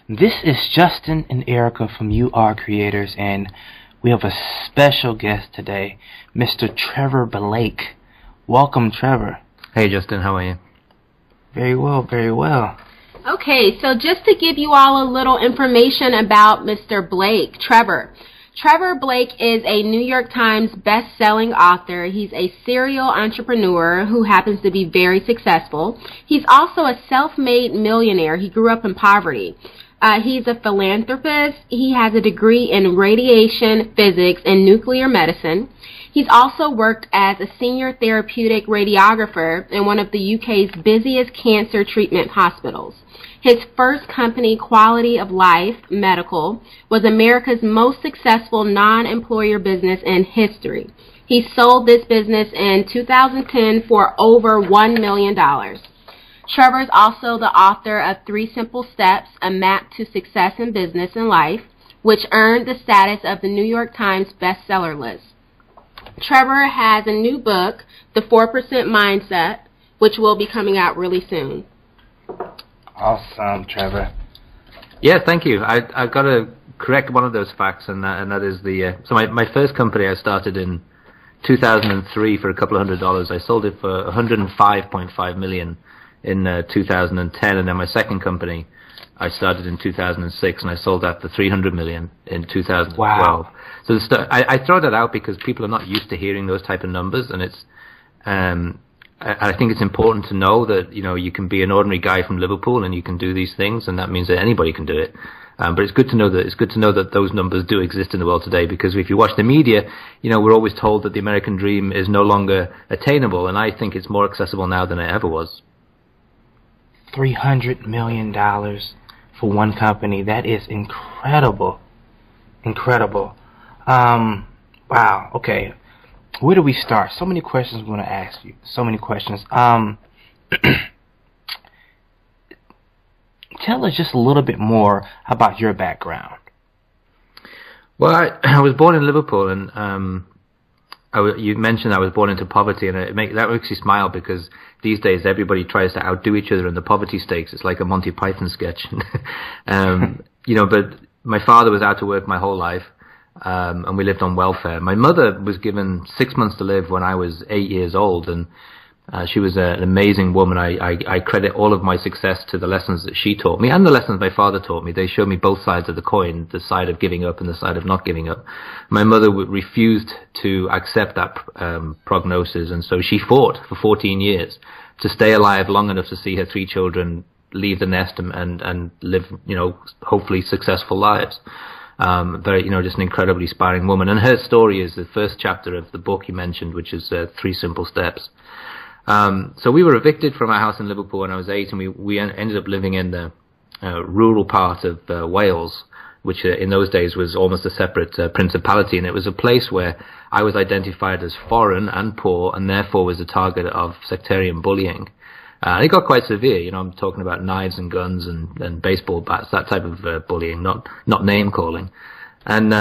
This is Justin and Erica from You Are Creators, and we have a special guest today, Mr. Trevor Blake. Welcome, Trevor. Hey, Justin, how are you? Very well, very well. Okay, so just to give you all a little information about Mr. Blake, Trevor. Trevor Blake is a New York Times best-selling author. He's a serial entrepreneur who happens to be very successful. He's also a self-made millionaire. He grew up in poverty. He's a philanthropist. He has a degree in radiation physics and nuclear medicine. He's also worked as a senior therapeutic radiographer in one of the UK's busiest cancer treatment hospitals. His first company, Quality of Life Medical, was America's most successful non-employer business in history. He sold this business in 2010 for over $1 million. Trevor is also the author of 3 Simple Steps, A Map to Success in Business and Life, which earned the status of the New York Times bestseller list. Trevor has a new book, The 4% Mindset, which will be coming out really soon. Awesome, Trevor. Yeah, thank you. I've got to correct one of those facts, and that is so my first company I started in 2003 for a couple of $100. I sold it for $105.5 million in 2010, and then my second company I started in 2006, and I sold that for $300 million in 2012. Wow. So I throw that out because people are not used to hearing those type of numbers, and it's I think it's important to know that, you know, you can be an ordinary guy from Liverpool and you can do these things, and that means that anybody can do it. But it's good to know that those numbers do exist in the world today, because if you watch the media, you know, we're always told that the American dream is no longer attainable, and I think it's more accessible now than it ever was. $300 million for one company. That is incredible. Incredible. Wow, okay. Where do we start? So many questions we want to ask you. So many questions. Tell us just a little bit more about your background. Well, I was born in Liverpool, and you mentioned I was born into poverty, and that makes you smile, because these days everybody tries to outdo each other in the poverty stakes. It's like a Monty Python sketch. You know, but my father was out to work my whole life. And we lived on welfare. My mother was given 6 months to live when I was 8 years old, and she was an amazing woman. I credit all of my success to the lessons that she taught me and the lessons my father taught me. They showed me both sides of the coin, the side of giving up and the side of not giving up. My mother refused to accept that prognosis, and so she fought for 14 years to stay alive long enough to see her 3 children leave the nest and live, you know, hopefully successful lives. Very, you know, just an incredibly inspiring woman. And her story is the first chapter of the book you mentioned, which is 3 Simple Steps. So we were evicted from our house in Liverpool when I was 8, and we ended up living in the rural part of Wales, which in those days was almost a separate principality. And it was a place where I was identified as foreign and poor, and therefore was a target of sectarian bullying. And it got quite severe, you know. I'm talking about knives and guns and baseball bats, that type of bullying, not name calling. And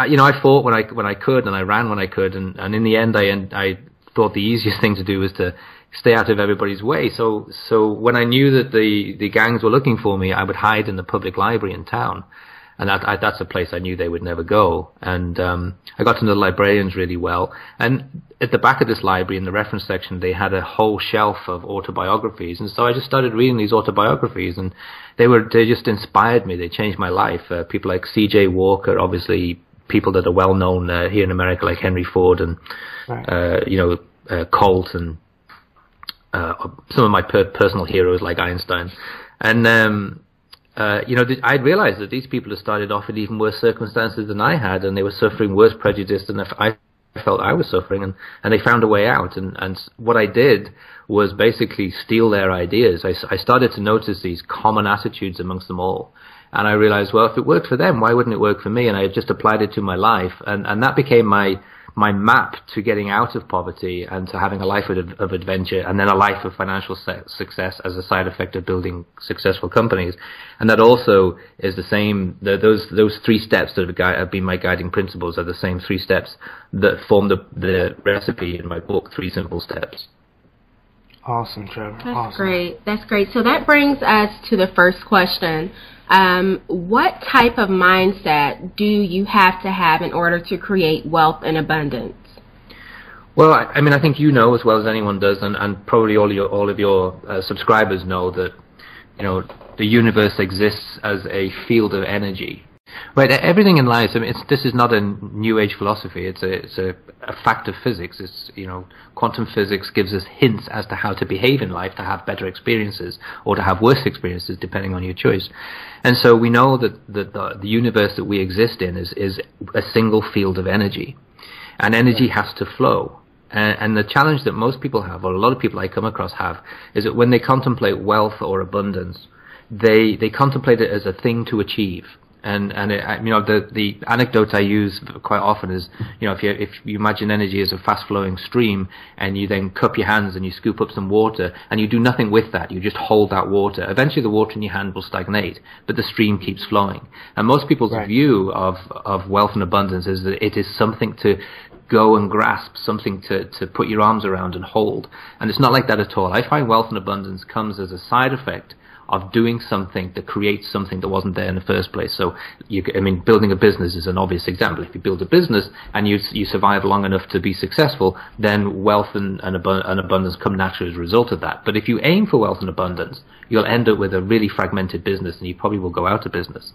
you know, I fought when I could, and I ran when I could, and in the end, I thought the easiest thing to do was to stay out of everybody's way. So when I knew that the gangs were looking for me, I would hide in the public library in town, and that's a place I knew they would never go. And I got to know the librarians really well, and at the back of this library, in the reference section, they had a whole shelf of autobiographies, and so I just started reading these autobiographies, and they just inspired me. They changed my life. People like C.J. Walker, obviously people that are well known here in America, like Henry Ford and right. You know, Colt, and some of my personal heroes like Einstein. And you know, I realized that these people had started off in even worse circumstances than I had, and they were suffering worse prejudice than I felt I was suffering, and they found a way out. And what I did was basically steal their ideas. I started to notice these common attitudes amongst them all, and I realized, well, if it worked for them, why wouldn't it work for me? And I just applied it to my life, and that became my map to getting out of poverty and to having a life of adventure, and then a life of financial success as a side effect of building successful companies. And that also is the same, those 3 steps that have been my guiding principles are the same 3 steps that form the recipe in my book, 3 Simple Steps. Awesome, Trevor. That's awesome. great. That's great. So that brings us to the first question. What type of mindset do you have to have in order to create wealth and abundance? Well, I mean, I think you know as well as anyone does, and probably all of your subscribers know that, the universe exists as a field of energy. Right, everything in life. I mean, this is not a new age philosophy. It's a fact of physics. It's quantum physics gives us hints as to how to behave in life, to have better experiences or to have worse experiences, depending on your choice. And so we know that the universe that we exist in is a single field of energy, and energy has to flow. And the challenge that most people have, or a lot of people I come across have, is that when they contemplate wealth or abundance, they contemplate it as a thing to achieve. And the anecdote I use quite often is, if you imagine energy as a fast flowing stream, and you then cup your hands and you scoop up some water, and you do nothing with that, you just hold that water. Eventually, the water in your hand will stagnate, but the stream keeps flowing. And most people's view of wealth and abundance is that it is something to go and grasp, something to put your arms around and hold. And it's not like that at all. I find wealth and abundance comes as a side effect of doing something that creates something that wasn't there in the first place. So, building a business is an obvious example. If you build a business and you survive long enough to be successful, then wealth and abundance come naturally as a result of that. But if you aim for wealth and abundance, you'll end up with a really fragmented business, and you probably will go out of business.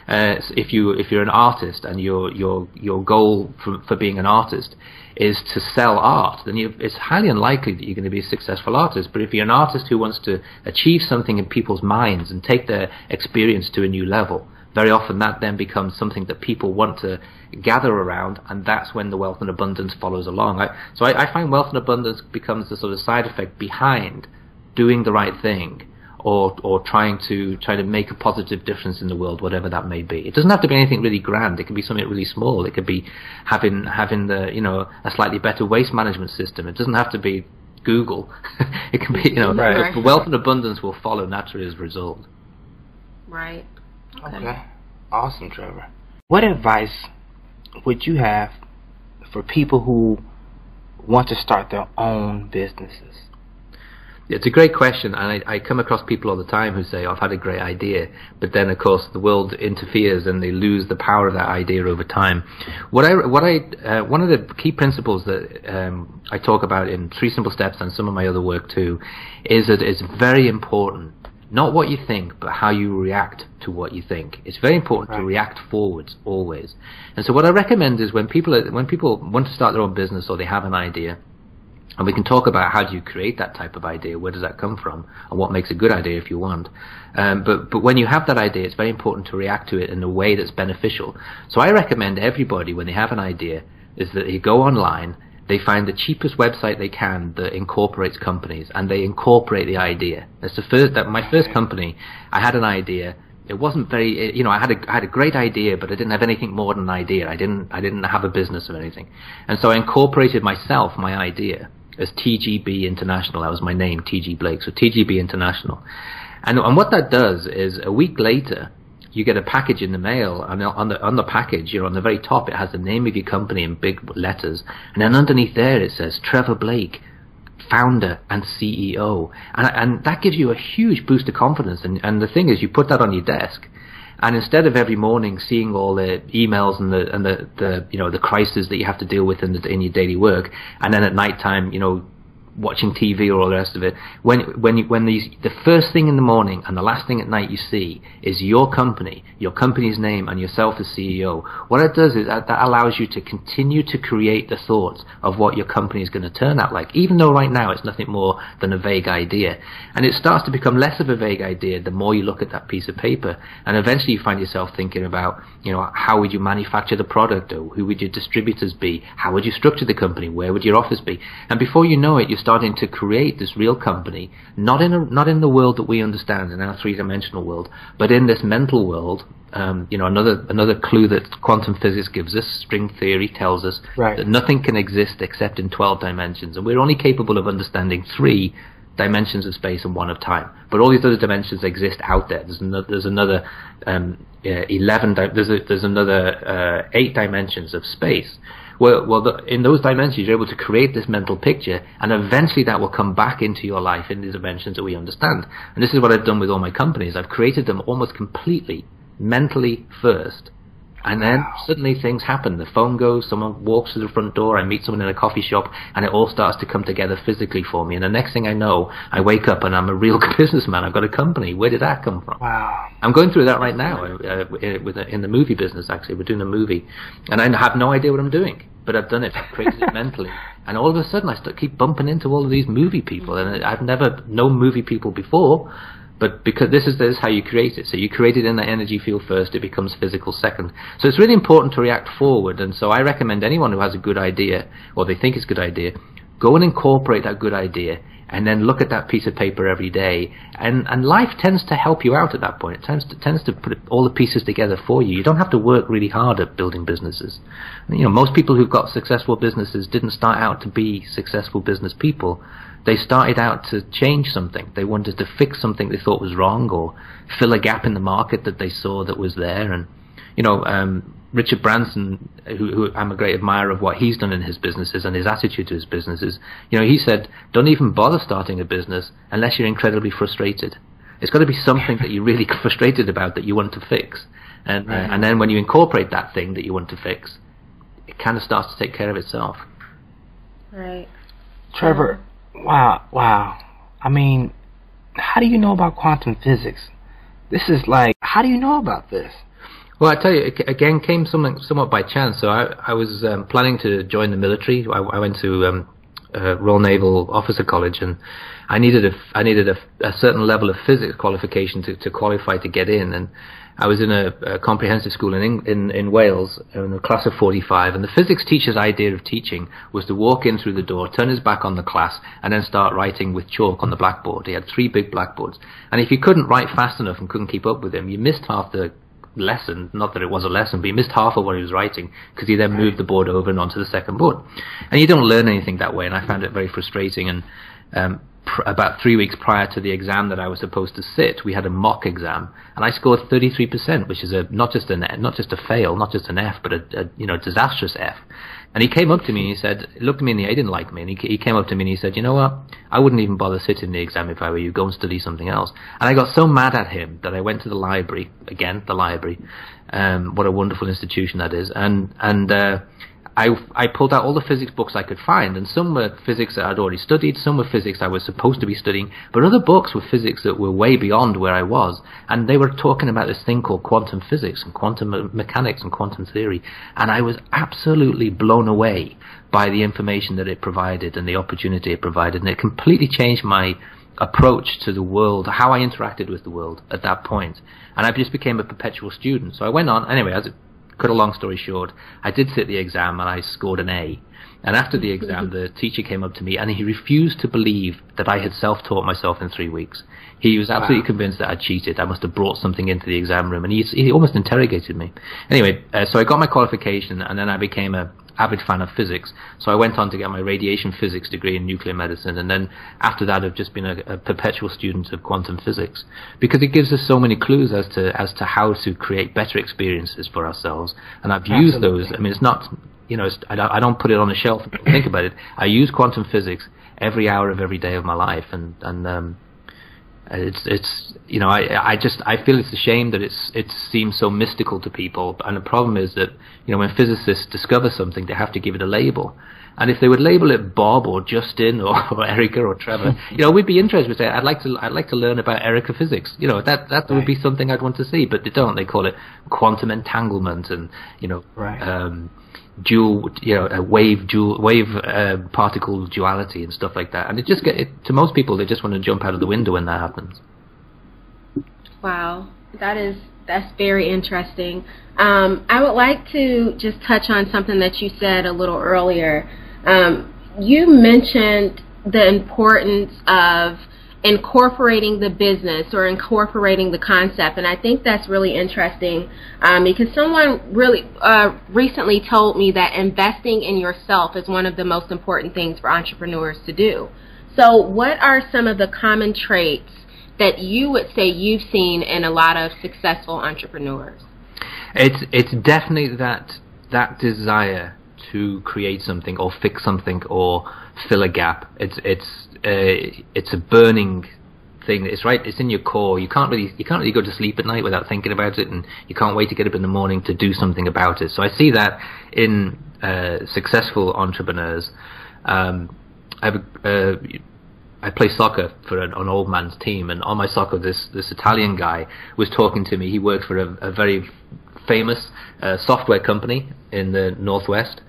If you're an artist and your goal for being an artist is to sell art, then it's highly unlikely that you're going to be a successful artist. But if you're an artist who wants to achieve something in people's minds and take their experience to a new level, very often that then becomes something that people want to gather around, and that's when the wealth and abundance follows along. So I find wealth and abundance becomes the sort of side effect behind doing the right thing, or trying to make a positive difference in the world, whatever that may be. It doesn't have to be anything really grand. It can be something really small. It could be having a slightly better waste management system. It doesn't have to be Google. It can be but wealth and abundance will follow naturally as a result. Right. Okay. Awesome, Trevor. What advice would you have for people who want to start their own businesses? It's a great question, and I come across people all the time who say, I've had a great idea, but then, of course, the world interferes and they lose the power of that idea over time. One of the key principles that I talk about in 3 Simple Steps and some of my other work too, is that it's very important, not what you think, but how you react to what you think. It's very important to react forwards always. And so what I recommend is when people want to start their own business or they have an idea, and we can talk about how do you create that type of idea, where does that come from, and what makes a good idea if you want. But when you have that idea, it's very important to react to it in a way that's beneficial. So I recommend everybody, when they have an idea, is that they go online, they find the cheapest website they can that incorporates companies, and they incorporate the idea. That's my first company. I had an idea. It wasn't very, I had a great idea, but I didn't have anything more than an idea. I didn't have a business or anything, and so I incorporated my idea, as TGB International. That was my name, TG Blake. So TGB International. And what that does is a week later, you get a package in the mail, and on the package, on the very top, it has the name of your company in big letters, and then underneath there it says Trevor Blake, founder and CEO, and that gives you a huge boost of confidence. And the thing is, you put that on your desk, and instead of every morning seeing all the emails and the crises that you have to deal with in your daily work, and then at night time, watching TV or all the rest of it, when the first thing in the morning and the last thing at night you see is your company's name and yourself as CEO, what it does is that allows you to continue to create the thoughts of what your company is going to turn out like, even though right now it's nothing more than a vague idea. And it starts to become less of a vague idea the more you look at that piece of paper, and eventually you find yourself thinking about, how would you manufacture the product, or who would your distributors be, how would you structure the company, where would your office be, and before you know it, you're starting to create this real company, not in the world that we understand, in our 3-dimensional world, but in this mental world. Another clue that quantum physics gives us, string theory tells us that nothing can exist except in 12 dimensions, and we're only capable of understanding 3 dimensions of space and 1 of time. But all these other dimensions exist out there. There's another 11. There's another 8 dimensions of space, In those dimensions, you're able to create this mental picture, and eventually that will come back into your life in the dimensions that we understand. And this is what I've done with all my companies. I've created them almost completely mentally first. And then suddenly things happen. The phone goes, someone walks through the front door, I meet someone in a coffee shop, and it all starts to come together physically for me. And the next thing I know, I wake up and I'm a real businessman. I've got a company. Where did that come from? Wow. I'm going through that right now in the movie business, actually. We're doing a movie. And I have no idea what I'm doing. But I've done it. I've created it mentally. And all of a sudden, I keep bumping into all of these movie people. And I've never known movie people before. But because this is how you create it. So you create it in the energy field first, it becomes physical second. So it's really important to react forward. And so I recommend anyone who has a good idea, or they think it's a good idea, go and incorporate that good idea, and then look at that piece of paper every day. And life tends to help you out at that point. It tends to put all the pieces together for you. You don't have to work really hard at building businesses. Most people who've got successful businesses didn't start out to be successful business people. They started out to change something. They wanted to fix something they thought was wrong, or fill a gap in the market that they saw that was there. And Richard Branson, who I'm a great admirer of what he's done in his businesses and his attitude to his businesses, he said, don't even bother starting a business unless you're incredibly frustrated. It's got to be something that you're really frustrated about that you want to fix. And then when you incorporate that thing that you want to fix, it kind of starts to take care of itself. Right. Trevor, wow. I mean, how do you know about quantum physics? This is like, how do you know about this? Well, I tell you, it again came somewhat by chance. So I was planning to join the military. I went to Royal Naval Officer College, and I needed a certain level of physics qualification to qualify to get in. And I was in a comprehensive school in Wales, in a class of 45, and the physics teacher's idea of teaching was to walk in through the door, turn his back on the class, and then start writing with chalk on the blackboard. He had 3 big blackboards. And if you couldn't write fast enough and couldn't keep up with him, you missed half the lesson. Not that it was a lesson, but he missed half of what he was writing, because he then moved the board over and onto the second board. And you don't learn anything that way, and I found it very frustrating. And about 3 weeks prior to the exam that I was supposed to sit, we had a mock exam, and I scored 33%, which is not just a fail, not just an F, but a disastrous F. And he came up to me and he looked at me in the eye, he didn't like me, and he came up to me and he said, you know what, I wouldn't even bother sitting the exam if I were you, go and study something else. And I got so mad at him that I went to the library, what a wonderful institution that is, and I pulled out all the physics books I could find, and some were physics that I'd already studied, some were physics I was supposed to be studying, but other books were physics that were way beyond where I was, and they were talking about this thing called quantum physics and quantum mechanics and quantum theory, and I was absolutely blown away by the information that it provided and the opportunity it provided, and it completely changed my approach to the world, how I interacted with the world at that point, and I just became a perpetual student. So I went on, anyway, cut a long story short, I did sit the exam and I scored an A. And after the exam, the teacher came up to me and he refused to believe that I had self-taught myself in 3 weeks. He was absolutely convinced that I'd cheated. I must have brought something into the exam room, and he almost interrogated me. Anyway, so I got my qualification, and then I became an avid fan of physics. So I went on to get my radiation physics degree in nuclear medicine, and then after that I've just been a perpetual student of quantum physics, because it gives us so many clues as to how to create better experiences for ourselves. And I've used those. I mean, it's not, I don't put it on a shelf and think about it. I use quantum physics every hour of every day of my life, and it's I feel it's a shame that it seems so mystical to people. And the problem is that when physicists discover something, they have to give it a label. And if they would label it Bob or Justin or Erica or Trevor, we'd be interested. We'd say, I'd like to learn about Erica physics. That would be something I'd want to see. But they don't. They call it quantum entanglement and wave particle duality and stuff like that. And to most people, they just want to jump out of the window when that happens. Wow, that's very interesting. I would like to just touch on something that you said a little earlier. You mentioned the importance of incorporating the business or incorporating the concept, and I think that's really interesting because someone really recently told me that investing in yourself is one of the most important things for entrepreneurs to do. So what are some of the common traits that you would say you've seen in a lot of successful entrepreneurs? It's definitely that desire to create something or fix something or fill a gap. It's a burning thing. It's right. It's in your core. You can't really go to sleep at night without thinking about it, and you can't wait to get up in the morning to do something about it. So I see that in successful entrepreneurs. I play soccer for an old man's team, and on my soccer, this Italian guy was talking to me. He worked for a very famous software company in the Northwest,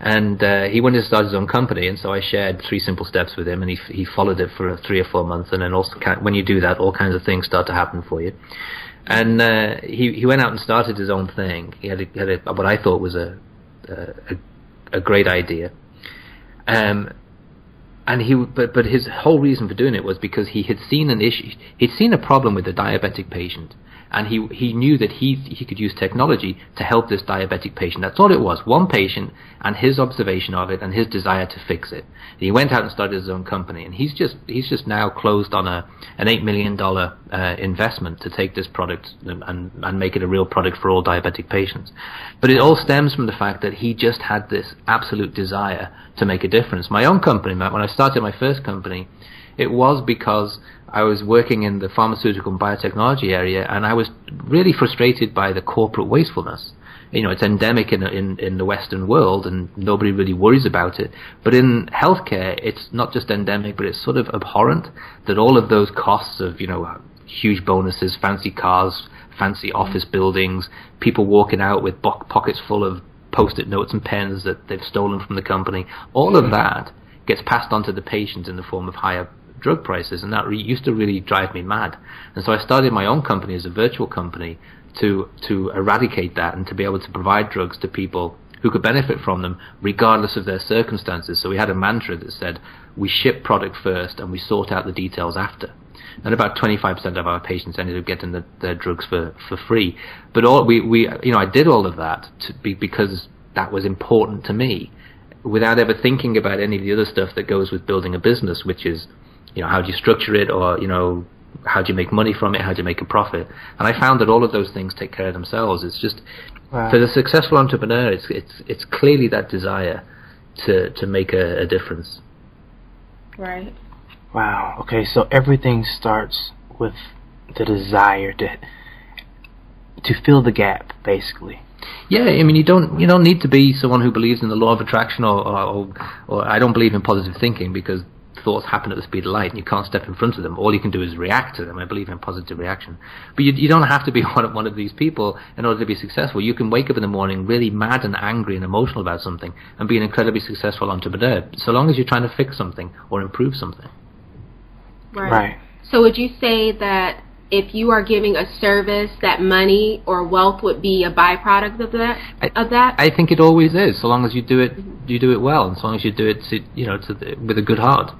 and he wanted to start his own company. And so I shared 3 simple steps with him, and he followed it for 3 or 4 months. And then also, when you do that, all kinds of things start to happen for you. And he went out and started his own thing. He had what I thought was a great idea. But his whole reason for doing it was because he had seen an issue. He'd seen a problem with a diabetic patient, and he knew that he could use technology to help this diabetic patient. That's all it was, one patient and his observation of it and his desire to fix it. And he went out and started his own company, and he's just now closed on an $8 million investment to take this product and make it a real product for all diabetic patients. But it all stems from the fact that he just had this absolute desire to make a difference. My own company, when I started my first company, it was because I was working in the pharmaceutical and biotechnology area, and I was really frustrated by the corporate wastefulness. You know, it's endemic in the Western world, and nobody really worries about it. But in healthcare, it's not just endemic, but it's sort of abhorrent that all of those costs of, huge bonuses, fancy cars, fancy office buildings, people walking out with pockets full of Post-it notes and pens that they've stolen from the company, all of that gets passed on to the patient in the form of higher drug prices, and that used to really drive me mad. And so I started my own company as a virtual company to eradicate that and to be able to provide drugs to people who could benefit from them regardless of their circumstances. So we had a mantra that said, we ship product first and we sort out the details after. And about 25% of our patients ended up getting their drugs for free. But I did all of that because that was important to me, without ever thinking about any of the other stuff that goes with building a business, which is, how do you structure it, or, how do you make money from it, how do you make a profit? And I found that all of those things take care of themselves. It's just, wow. For the successful entrepreneur, it's clearly that desire to make a difference. Right. Wow. Okay, so everything starts with the desire to fill the gap, basically. Yeah, I mean, you don't need to be someone who believes in the law of attraction, or I don't believe in positive thinking, because thoughts happen at the speed of light and you can't step in front of them. All you can do is react to them. I believe in positive reaction. But you don't have to be one of these people in order to be successful. You can wake up in the morning really mad and angry and emotional about something and be an incredibly successful entrepreneur, so long as you're trying to fix something or improve something. Right. So would you say that if you are giving a service, that money or wealth would be a byproduct of that? I think it always is, so long as you do it, you do it well, and so long as you do it, with a good heart.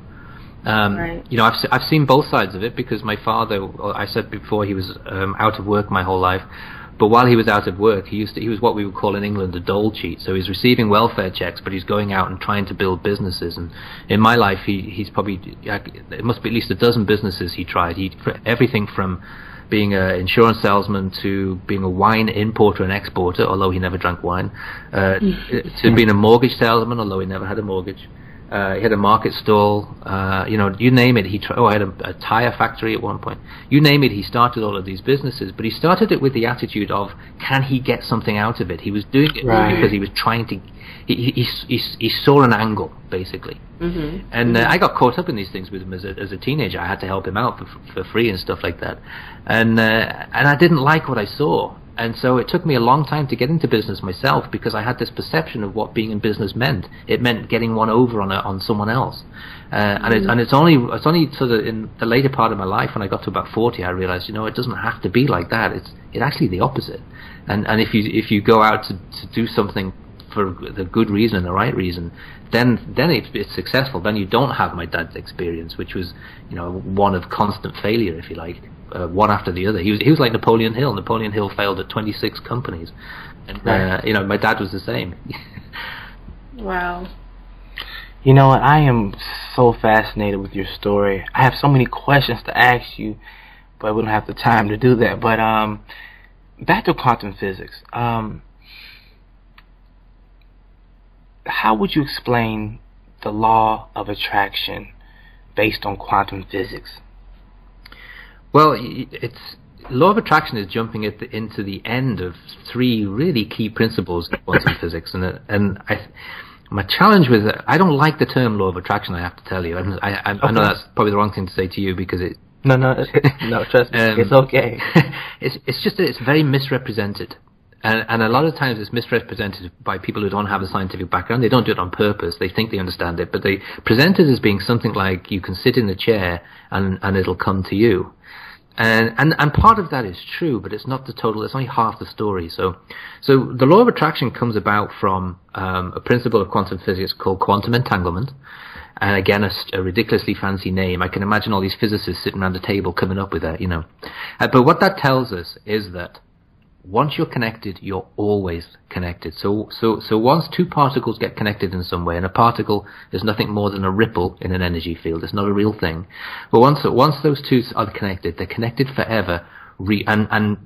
Right. I've seen both sides of it, because my father, I said before, he was out of work my whole life. But while he was out of work, he was what we would call in England a dole cheat. So he's receiving welfare checks, but he's going out and trying to build businesses. And in my life, he's probably, it must be at least a dozen businesses he tried. Everything from being an insurance salesman to being a wine importer and exporter, although he never drank wine, to being a mortgage salesman, although he never had a mortgage. He had a market stall, you name it. I had a tire factory at one point. You name it, he started all of these businesses, but he started it with the attitude of, can he get something out of it? He was doing it because he was trying to, he saw an angle, basically. Mm-hmm. And I got caught up in these things with him as a teenager. I had to help him out for free and stuff like that. And I didn't like what I saw. And so it took me a long time to get into business myself, because I had this perception of what being in business meant. It meant getting one over on someone else. And it's only sort of in the later part of my life, when I got to about 40, I realized, it doesn't have to be like that. It's actually the opposite. And if you go out to do something for the good reason and the right reason, then it's successful. Then you don't have my dad's experience, which was, one of constant failure, if you like. One after the other. He was like Napoleon Hill. Napoleon Hill failed at 26 companies, and my dad was the same. Wow. You know what? I am so fascinated with your story. I have so many questions to ask you, but we don't have the time to do that. But back to quantum physics. how would you explain the law of attraction based on quantum physics? Well, it's law of attraction is jumping into the end of three really key principles of quantum physics, my challenge with it, I don't like the term law of attraction. I have to tell you, I know that's probably the wrong thing to say to you because it. No, trust me, it's okay. It's just that it's very misrepresented. And a lot of times it's misrepresented by people who don't have a scientific background. They don't do it on purpose. They think they understand it, but they present it as being something like you can sit in a chair and it'll come to you. And part of that is true, but it's not the total. It's only half the story. So the law of attraction comes about from a principle of quantum physics called quantum entanglement. And again, a ridiculously fancy name. I can imagine all these physicists sitting around a table coming up with that, But what that tells us is that once you're connected, you're always connected. So once two particles get connected in some way, and a particle is nothing more than a ripple in an energy field, it's not a real thing. But once those two are connected, they're connected forever. And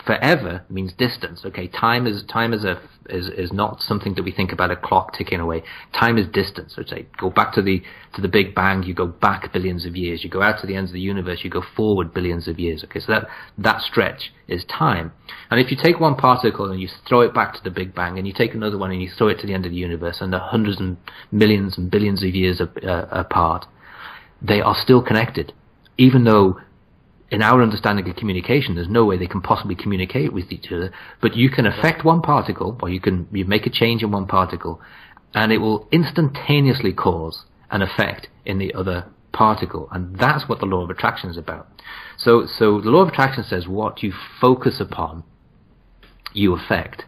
forever means distance. Okay, time is not something that we think about a clock ticking away. Time is distance. So say go back to the Big Bang, you go back billions of years. You go out to the ends of the universe, you go forward billions of years. Okay, so that stretch is time. And if you take one particle and you throw it back to the Big Bang, and you take another one and you throw it to the end of the universe, and they're hundreds and millions and billions of years apart, they are still connected, even though in our understanding of communication, there's no way they can possibly communicate with each other. But you can affect one particle, or you make a change in one particle, and it will instantaneously cause an effect in the other particle. And that's what the law of attraction is about. So the law of attraction says what you focus upon, you affect.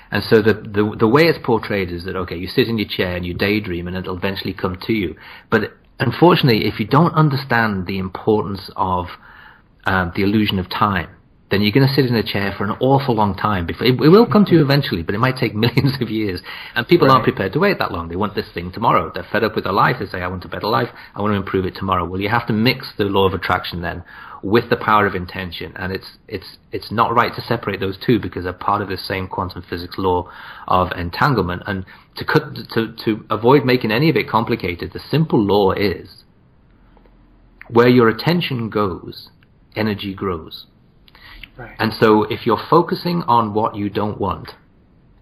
And so the way it's portrayed is that, okay, you sit in your chair and you daydream and it'll eventually come to you. But unfortunately, if you don't understand the importance of the illusion of time, then you're going to sit in a chair for an awful long time. Before it will come to you eventually, but it might take millions of years. And people aren't prepared to wait that long. They want this thing tomorrow. They're fed up with their life. They say, I want a better life. I want to improve it tomorrow. Well, you have to mix the law of attraction then with the power of intention. And it's not right to separate those two because they're part of the same quantum physics law of entanglement. And to avoid making any of it complicated, the simple law is where your attention goes, energy grows. Right. And so if you're focusing on what you don't want,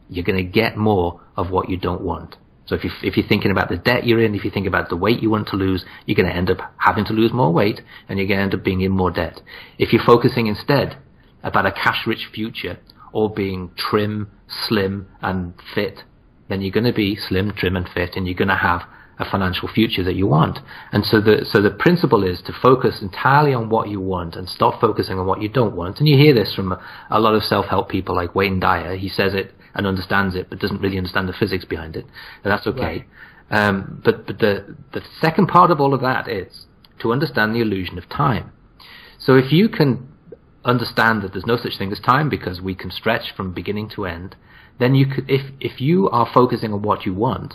you're going to get more of what you don't want. So if you're thinking about the debt you're in, if you think about the weight you want to lose, you're going to end up having to lose more weight, and you're going to end up being in more debt. If you're focusing instead about a cash-rich future, or being trim, slim, and fit, then you're going to be slim, trim, and fit, and you're going to have a financial future that you want. And so the principle is to focus entirely on what you want and stop focusing on what you don't want. And you hear this from a lot of self-help people like Wayne Dyer. He says it and understands it, but doesn't really understand the physics behind it. And that's okay. Right. But the second part of all of that is to understand the illusion of time. So if you can understand that there's no such thing as time because we can stretch from beginning to end, then you could, if you are focusing on what you want,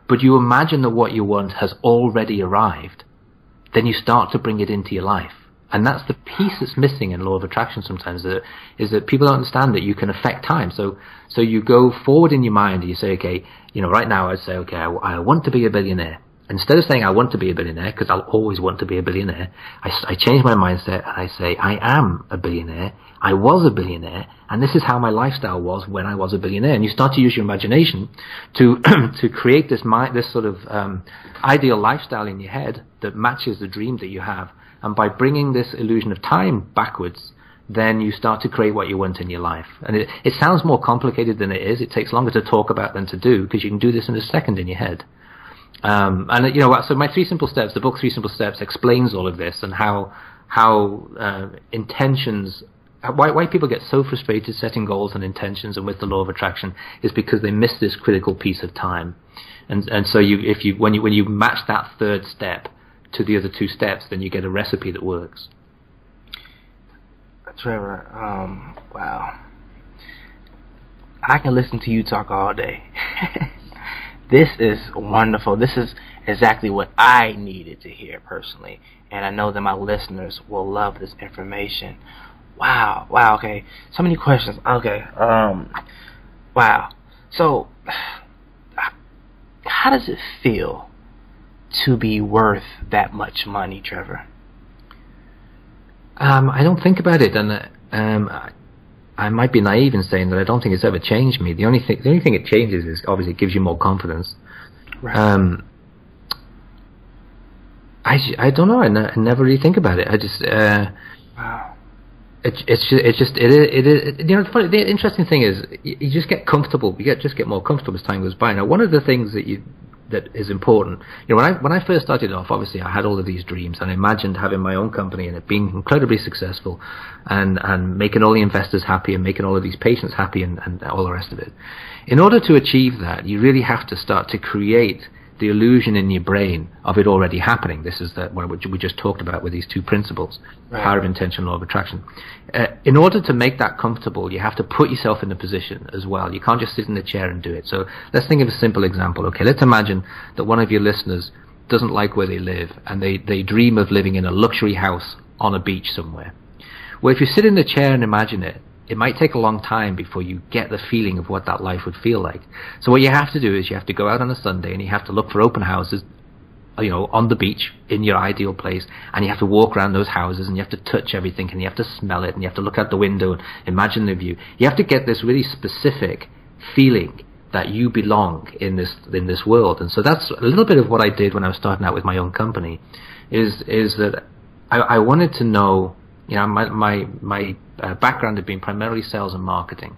but you imagine that what you want has already arrived, then you start to bring it into your life. And that's the piece that's missing in law of attraction sometimes, is that people don't understand that you can affect time. So you go forward in your mind and you say, okay, right now I'd say, okay, I want to be a billionaire. Instead of saying I want to be a billionaire, because I'll always want to be a billionaire, I change my mindset and I say I am a billionaire, I was a billionaire, and this is how my lifestyle was when I was a billionaire. And you start to use your imagination to to create this sort of ideal lifestyle in your head that matches the dream that you have. And by bringing this illusion of time backwards, then you start to create what you want in your life. And it sounds more complicated than it is. It takes longer to talk about than to do, because you can do this in a second in your head. So my 3 simple steps, the book 3 Simple Steps, explains all of this and how intentions, why people get so frustrated setting goals and intentions and with the law of attraction is because they miss this critical piece of time. And so when you match that third step to the other 2 steps, then you get a recipe that works. Trevor, wow. I can listen to you talk all day. This is wonderful. This is exactly what I needed to hear personally. And I know that my listeners will love this information. Wow, okay. So many questions. Okay, wow. So, how does it feel to be worth that much money, Trevor? I don't think about it, and I might be naive in saying that I don't think it's ever changed me. The only thing it changes is obviously it gives you more confidence. Right. I don't know. I never really think about it. I just Wow. It's just you know, it's funny. The interesting thing is you just get comfortable. You just get more comfortable as time goes by. Now, one of the things that is important, you know, when I first started off, obviously I had all of these dreams, and I imagined having my own company and it being incredibly successful, and making all the investors happy and making all of these patients happy and all the rest of it. In order to achieve that, you really have to start to create the illusion in your brain of it already happening. This is what we just talked about with these two principles, right. Power of intention, law of attraction. In order to make that comfortable, you have to put yourself in a position as well. You can't just sit in the chair and do it. So let's think of a simple example. Okay, let's imagine that one of your listeners doesn't like where they live, and they dream of living in a luxury house on a beach somewhere. Well, if you sit in the chair and imagine it, it might take a long time before you get the feeling of what that life would feel like. So what you have to do is you have to go out on a Sunday and you have to look for open houses, you know, on the beach in your ideal place, and you have to walk around those houses and you have to touch everything and you have to smell it and you have to look out the window and imagine the view. You have to get this really specific feeling that you belong in this world. And so that's a little bit of what I did when I was starting out with my own company, is that I wanted to know, you know, my background had been primarily sales and marketing.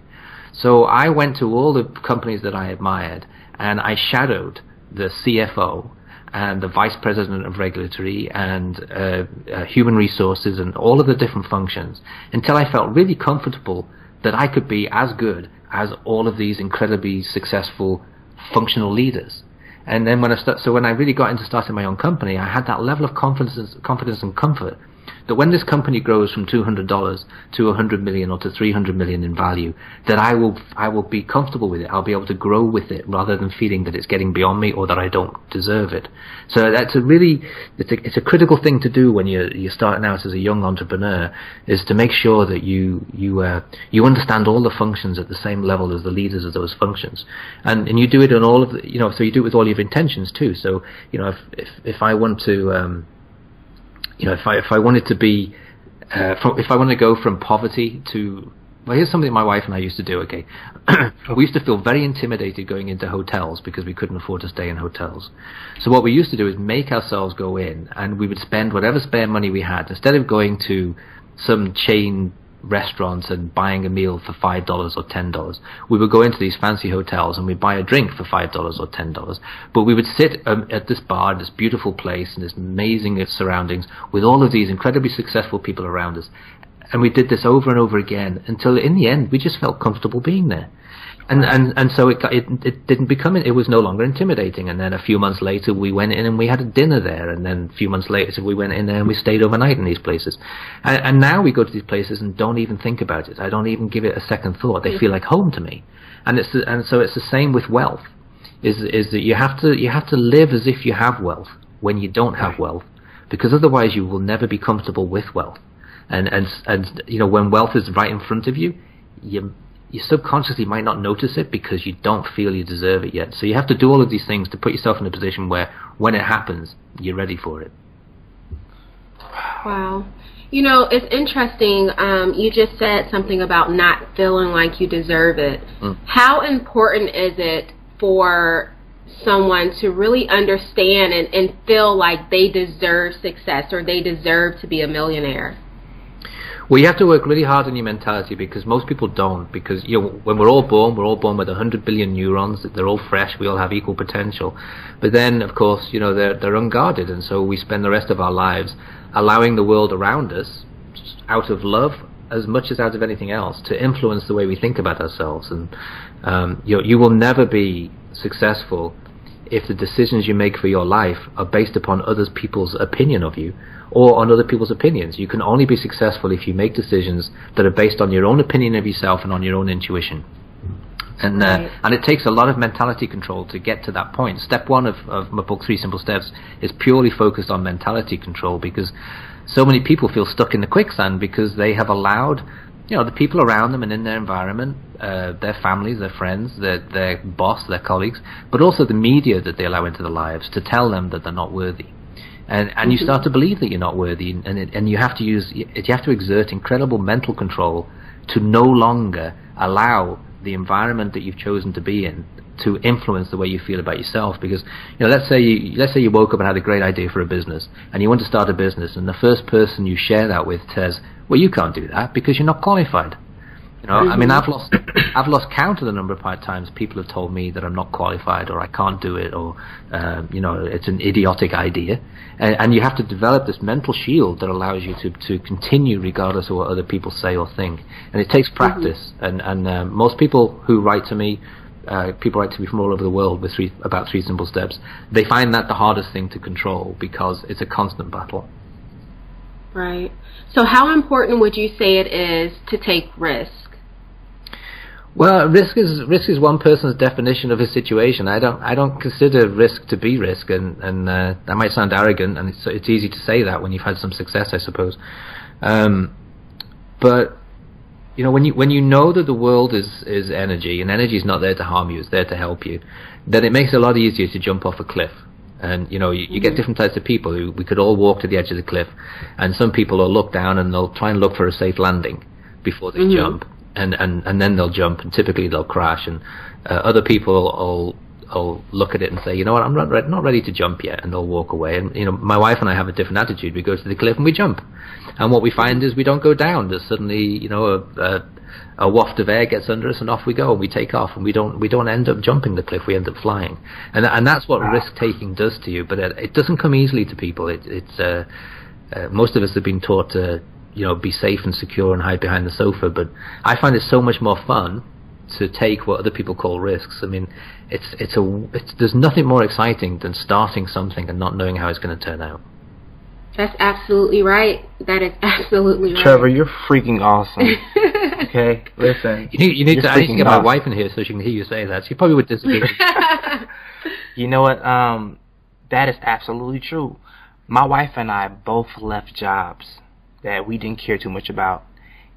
So I went to all the companies that I admired and I shadowed the CFO and the vice president of regulatory and human resources and all of the different functions until I felt really comfortable that I could be as good as all of these incredibly successful functional leaders. And then when I really got into starting my own company, I had that level of confidence and comfort that when this company grows from $200 to $100 million or to $300 million in value, that I will be comfortable with it. I'll be able to grow with it rather than feeling that it's getting beyond me or that I don't deserve it. So that's it's a critical thing to do when you're starting out as a young entrepreneur, is to make sure that you understand all the functions at the same level as the leaders of those functions, and you do it on all of the, you know, so you do it with all your intentions too. So, you know, if I want to you know, if I wanted to be, if I want to go from poverty to, well, here's something my wife and I used to do. Okay, we used to feel very intimidated going into hotels because we couldn't afford to stay in hotels. So what we used to do is make ourselves go in, and we would spend whatever spare money we had. Instead of going to some chain restaurants and buying a meal for $5 or $10, we would go into these fancy hotels and we'd buy a drink for $5 or $10, but we would sit at this bar, this beautiful place and this amazing surroundings with all of these incredibly successful people around us, and we did this over and over again until in the end we just felt comfortable being there. And so it didn't become, it was no longer intimidating. And then a few months later we went in and we had a dinner there, and then a few months later we went in there and we stayed overnight in these places. And now we go to these places and don't even think about it. I don't even give it a second thought. They feel like home to me. And so it's the same with wealth. Is that you have to live as if you have wealth when you don't have wealth, because otherwise you will never be comfortable with wealth. And you know, when wealth is right in front of you, you subconsciously might not notice it because you don't feel you deserve it yet. So you have to do all of these things to put yourself in a position where when it happens, you're ready for it. Wow. You know, it's interesting. You just said something about not feeling like you deserve it. How important is it for someone to really understand and feel like they deserve success or they deserve to be a millionaire? Well, you have to work really hard on your mentality, because most people don't. Because, you know, when we're all born with 100 billion neurons. They're all fresh. We all have equal potential. But then, of course, you know, they're unguarded, and so we spend the rest of our lives allowing the world around us, out of love as much as out of anything else, to influence the way we think about ourselves. And you will never be successful if the decisions you make for your life are based upon other people's opinion of you, or on other people's opinions. You can only be successful if you make decisions that are based on your own opinion of yourself and on your own intuition. And it takes a lot of mentality control to get to that point. Step one of my book, 3 Simple Steps, is purely focused on mentality control, because so many people feel stuck in the quicksand because they have allowed the people around them and in their environment, their families, their friends, their boss, their colleagues, but also the media that they allow into their lives to tell them that they're not worthy. And you start to believe that you're not worthy, and you have to exert incredible mental control to no longer allow the environment that you've chosen to be in to influence the way you feel about yourself. Because let's say you woke up and had a great idea for a business, and you want to start a business, and the first person you share that with says, "Well, you can't do that because you're not qualified." I mean, I've lost count of the number of times people have told me that I'm not qualified, or I can't do it, or it's an idiotic idea, and you have to develop this mental shield that allows you to continue regardless of what other people say or think, and it takes practice. And most people who write to me, people write to me from all over the world with about 3 simple steps. They find that the hardest thing to control because it's a constant battle. Right. So how important would you say it is to take risk? Well, risk is one person's definition of a situation. I don't consider risk to be risk, and that might sound arrogant, and it's easy to say that when you've had some success, I suppose. But when you know that the world is energy, and energy is not there to harm you, it's there to help you, then it makes it a lot easier to jump off a cliff. And you get different types of people who we could all walk to the edge of the cliff, and some people will look down and they'll try and look for a safe landing before they jump. And then they'll jump, and typically they'll crash. And other people will look at it and say, you know what, I'm not ready to jump yet, and they'll walk away. And my wife and I have a different attitude. We go to the cliff and we jump, and what we find is we don't go down. There's suddenly a waft of air gets under us, and off we go, and we take off, and we don't end up jumping the cliff. We end up flying, and that's what risk taking does to you. But it doesn't come easily to people. It's most of us have been taught to be safe and secure and hide behind the sofa, but I find it so much more fun to take what other people call risks. I mean, there's nothing more exciting than starting something and not knowing how it's going to turn out. That's absolutely right. That is absolutely right. Trevor, you're freaking awesome. Okay, listen. You need to. I need to get my wife in here so she can hear you say that. She probably would disagree. You know what? That is absolutely true. My wife and I both left jobs that we didn't care too much about,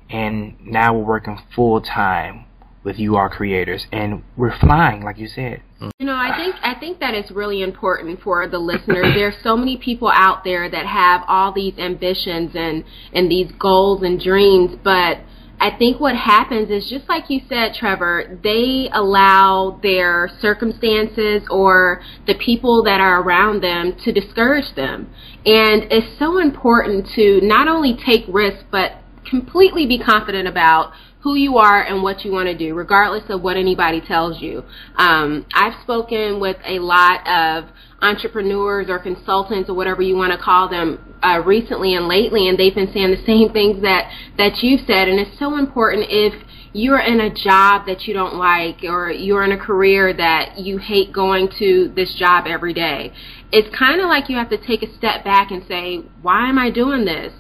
and now we're working full time with You Are Creators, and we're flying, like you said. I think that is really important for the listeners. There's so many people out there that have all these ambitions and these goals and dreams, but I think what happens is, just like you said, Trevor, they allow their circumstances or the people that are around them to discourage them. And it's so important to not only take risks, but completely be confident about who you are and what you want to do, regardless of what anybody tells you. I've spoken with a lot of entrepreneurs or consultants or whatever you want to call them recently and lately, and they've been saying the same things that you've said. And it's so important, if you're in a job that you don't like, or you're in a career that you hate going to this job every day, it's kind of like you have to take a step back and say, why am I doing this?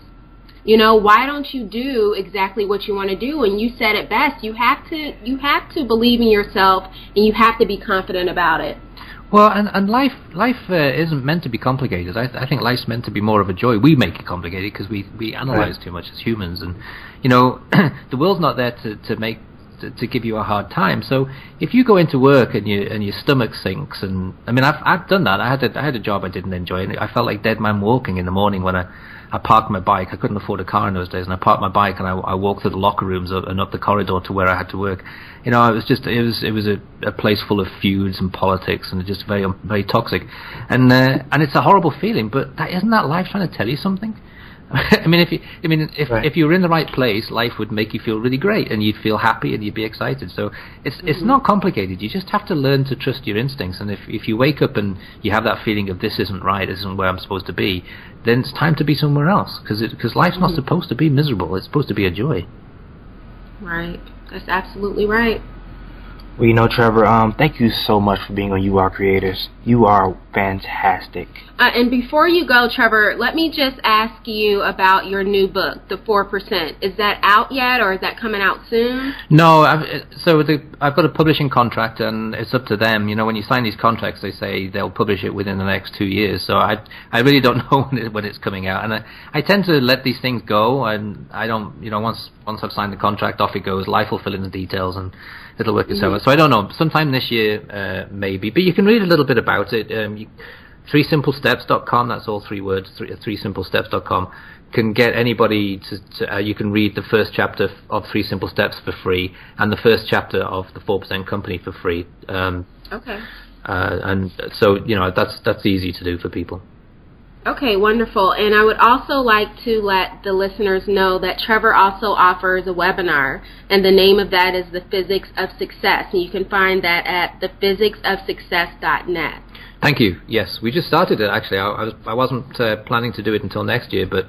Why don't you do exactly what you want to do? And you said it best. You have to believe in yourself, and you have to be confident about it. Well, and life isn't meant to be complicated. I think life's meant to be more of a joy. We make it complicated because we analyze too much as humans, and the world's not there to give you a hard time. So if you go into work and your stomach sinks, and I mean, I've done that. I had a job I didn't enjoy, and I felt like dead man walking in the morning when I parked my bike. I couldn't afford a car in those days, and I parked my bike and I walked through the locker rooms and up the corridor to where I had to work. It was a place full of feuds and politics, and just very very toxic, and it's a horrible feeling. But isn't that life trying to tell you something? If you were in the right place, life would make you feel really great, and you'd feel happy and you'd be excited. So it's not complicated. You just have to learn to trust your instincts. And if you wake up and you have that feeling of this isn't right, this isn't where I'm supposed to be, then it's time to be somewhere else, because life's not supposed to be miserable. It's supposed to be a joy. Right. That's absolutely right. Well, Trevor, thank you so much for being on You Are Creators. You are fantastic. And before you go, Trevor, let me just ask you about your new book, The 4%. Is that out yet, or is that coming out soon? No, I've got a publishing contract, and it's up to them. You know, when you sign these contracts, they say they'll publish it within the next 2 years. So I really don't know when it's coming out, and I tend to let these things go, and I don't, you know, once I've signed the contract, off it goes. Life will fill in the details, and it'll work itself out. So I don't know. Sometime this year, maybe. But you can read a little bit about it. 3simplesteps.com, that's all 3 words, 3simplesteps.com, can get anybody to you can read the first chapter of 3 Simple Steps for free, and the first chapter of the 4% Company for free. Okay. And so, you know, that's easy to do for people. Okay, wonderful. And I would also like to let the listeners know that Trevor also offers a webinar, and the name of that is The Physics of Success, and you can find that at thephysicsofsuccess.net. Thank you. Yes, we just started it, actually. I wasn't planning to do it until next year, but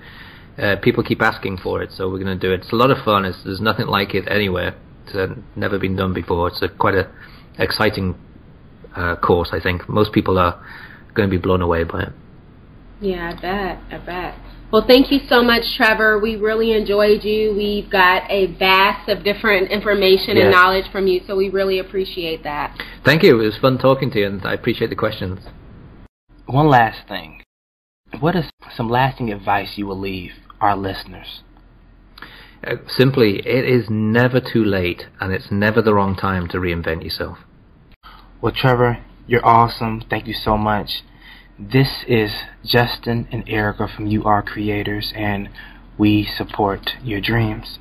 people keep asking for it, so we're going to do it. It's a lot of fun. There's nothing like it anywhere. It's never been done before. It's quite a exciting course, I think. Most people are going to be blown away by it. Yeah, I bet. Well, thank you so much, Trevor. We really enjoyed you. We've got a vast of different information and knowledge from you, so we really appreciate that. Thank you. It was fun talking to you, and I appreciate the questions. One last thing. What is some lasting advice you will leave our listeners? Simply, it is never too late, and it's never the wrong time to reinvent yourself. Well, Trevor, you're awesome. Thank you so much. This is Justin and Erica from You Are Creators, and we support your dreams.